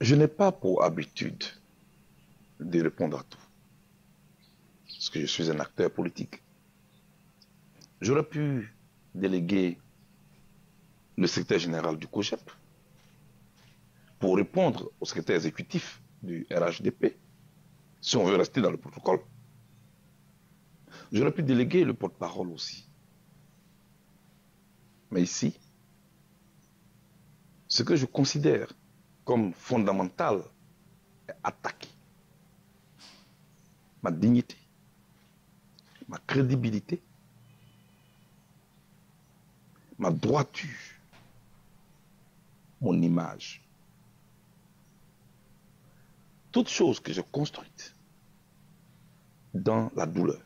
Je n'ai pas pour habitude de répondre à tout, parce que je suis un acteur politique. J'aurais pu déléguer le secrétaire général du COJEP pour répondre au secrétaire exécutif du RHDP, si on veut rester dans le protocole. J'aurais pu déléguer le porte-parole aussi. Mais ici, ce que je considère comme fondamental est attaqué. Ma dignité, ma crédibilité, ma droiture, mon image. Toutes choses que j'ai construites dans la douleur.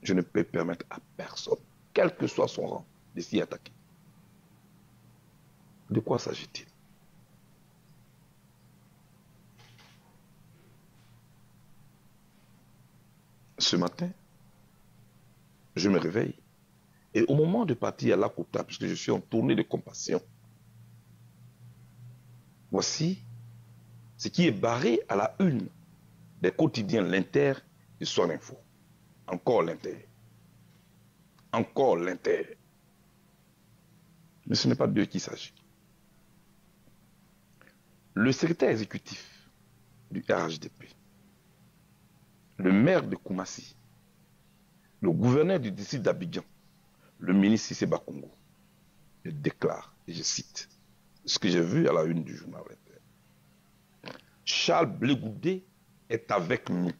Je ne peux permettre à personne, quel que soit son rang, de s'y attaquer. De quoi s'agit-il? Ce matin, je me réveille et au moment de partir à Lakota, puisque je suis en tournée de compassion, voici ce qui est barré à la une des quotidiens L'Inter et Soir Info. Encore l'Inter. Encore l'Inter. Mais ce n'est pas d'eux qu'il s'agit. Le secrétaire exécutif du RHDP, le maire de Koumassi, le gouverneur du district d'Abidjan, le ministre Sissé Bakongo, je déclare, et je cite, ce que j'ai vu à la une du journal L'Inter. Charles Blé Goudé est avec nous,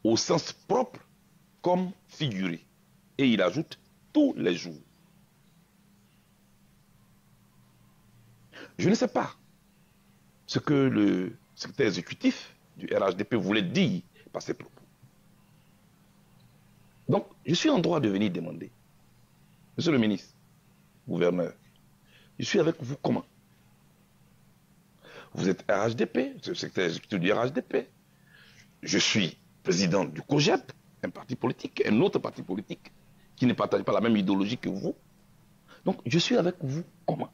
au sens propre comme figuré. Et il ajoute tous les jours. Je ne sais pas ce que le secrétaire exécutif du RHDP voulait dire par ses propos. Donc, je suis en droit de venir demander, monsieur le ministre, gouverneur, je suis avec vous comment? Vous êtes RHDP, c'est le secrétaire exécutif du RHDP. Je suis président du COJEP, un parti politique, un autre parti politique qui ne partage pas la même idéologie que vous. Donc, je suis avec vous comment?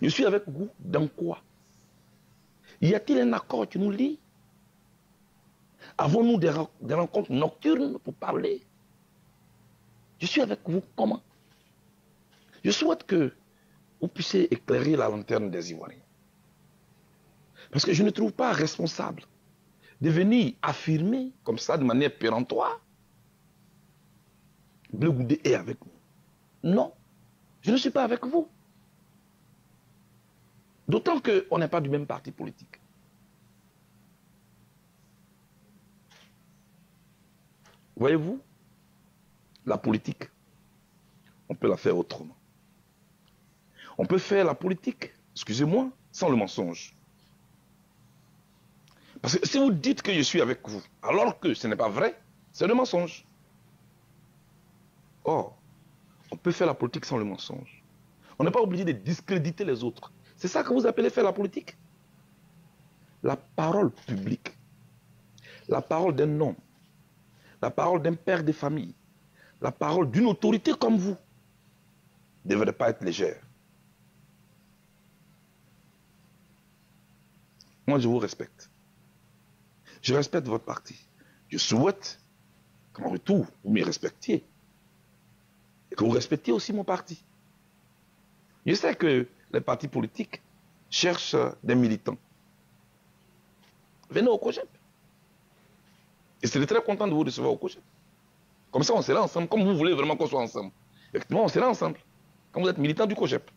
Je suis avec vous dans quoi? Y a-t-il un accord qui nous lie? Avons-nous des rencontres nocturnes pour parler? Je suis avec vous comment? Je souhaite que vous puissiez éclairer la lanterne des Ivoiriens. Parce que je ne trouve pas responsable de venir affirmer comme ça de manière péremptoire Blé Goudé est avec nous. Non, je ne suis pas avec vous. D'autant qu'on n'est pas du même parti politique. Voyez-vous, la politique, on peut la faire autrement. On peut faire la politique, excusez-moi, sans le mensonge. Parce que si vous dites que je suis avec vous, alors que ce n'est pas vrai, c'est le mensonge. Or, on peut faire la politique sans le mensonge. On n'est pas obligé de discréditer les autres. C'est ça que vous appelez faire la politique? La parole publique, la parole d'un homme, la parole d'un père de famille, la parole d'une autorité comme vous, ne devrait pas être légère. Moi, je vous respecte. Je respecte votre parti. Je souhaite qu'en retour, vous me respectiez. Et que vous respectiez aussi mon parti. Je sais que les partis politiques cherchent des militants. Venez au COJEP. Et je serai très content de vous recevoir au COJEP. Comme ça, on sera ensemble, comme vous voulez vraiment qu'on soit ensemble. Effectivement, on sera ensemble. Quand vous êtes militant du COJEP.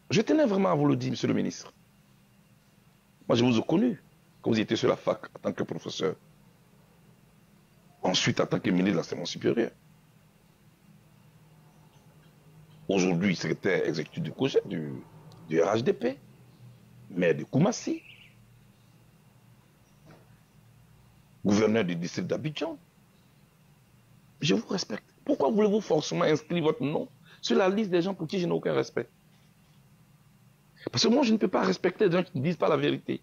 Je tenais vraiment à vous le dire, monsieur le ministre. Moi, je vous ai connu quand vous étiez sur la fac en tant que professeur. Ensuite, en tant que ministre de l'enseignement supérieur. Aujourd'hui, secrétaire exécutif du COJEP, du RHDP, maire de Koumassi, gouverneur du district d'Abidjan. Je vous respecte. Pourquoi voulez-vous forcément inscrire votre nom sur la liste des gens pour qui je n'ai aucun respect? Parce que moi, je ne peux pas respecter des gens qui ne disent pas la vérité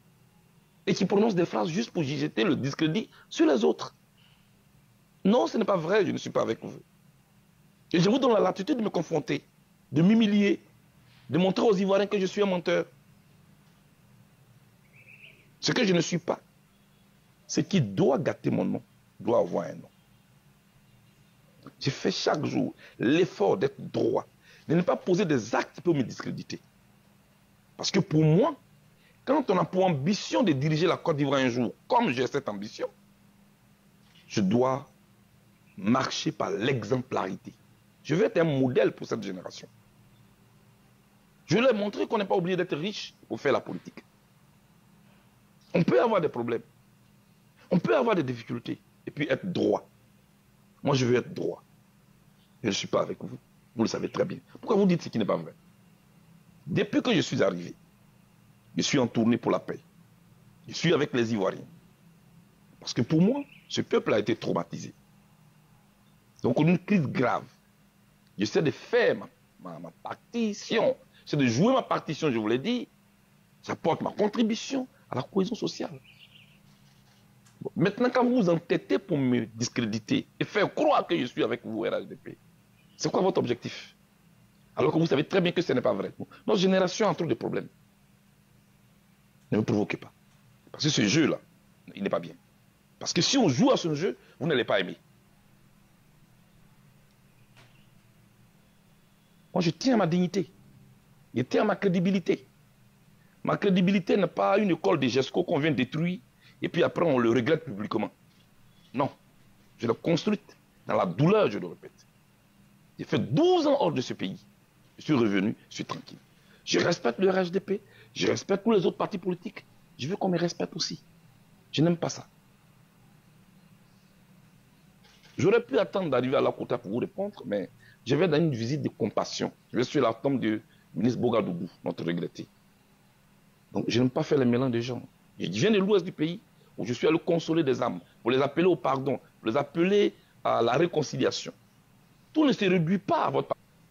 et qui prononcent des phrases juste pour jeter le discrédit sur les autres. Non, ce n'est pas vrai, je ne suis pas avec vous. Et je vous donne la latitude de me confronter, de m'humilier, de montrer aux Ivoiriens que je suis un menteur. Ce que je ne suis pas, ce qui doit gâter mon nom, doit avoir un nom. J'ai fait chaque jour l'effort d'être droit, de ne pas poser des actes pour me discréditer. Parce que pour moi, quand on a pour ambition de diriger la Côte d'Ivoire un jour, comme j'ai cette ambition, je dois marcher par l'exemplarité. Je veux être un modèle pour cette génération. Je veux leur montrer qu'on n'est pas obligé d'être riche pour faire la politique. On peut avoir des problèmes. On peut avoir des difficultés et puis être droit. Moi, je veux être droit. Je ne suis pas avec vous. Vous le savez très bien. Pourquoi vous dites ce qui n'est pas vrai? Depuis que je suis arrivé, je suis en tournée pour la paix. Je suis avec les Ivoiriens. Parce que pour moi, ce peuple a été traumatisé. Donc, on a une crise grave. J'essaie de faire ma partition. J'essaie de jouer ma partition, je vous l'ai dit. J'apporte ma contribution à la cohésion sociale. Bon, maintenant, quand vous vous entêtez pour me discréditer et faire croire que je suis avec vous, RHDP, c'est quoi votre objectif? Alors que vous savez très bien que ce n'est pas vrai. Notre génération a trop de problèmes. Ne me provoquez pas. Parce que ce jeu-là, il n'est pas bien. Parce que si on joue à ce jeu, vous n'allez pas aimer. Moi, je tiens à ma dignité. Je tiens à ma crédibilité. Ma crédibilité n'est pas une école de GESCO qu'on vient détruire et puis après on le regrette publiquement. Non. Je l'ai construite dans la douleur, je le répète. J'ai fait 12 ans hors de ce pays. Je suis revenu, je suis tranquille. Je respecte le RHDP, je respecte tous les autres partis politiques. Je veux qu'on me respecte aussi. Je n'aime pas ça. J'aurais pu attendre d'arriver à la Kota pour vous répondre, mais je vais dans une visite de compassion. Je vais sur la tombe du ministre Bogadougou, notre regretté. Donc je n'aime pas faire les mélanges des gens. Je viens de l'ouest du pays, où je suis allé consoler des âmes, pour les appeler au pardon, pour les appeler à la réconciliation. Tout ne se réduit pas à votre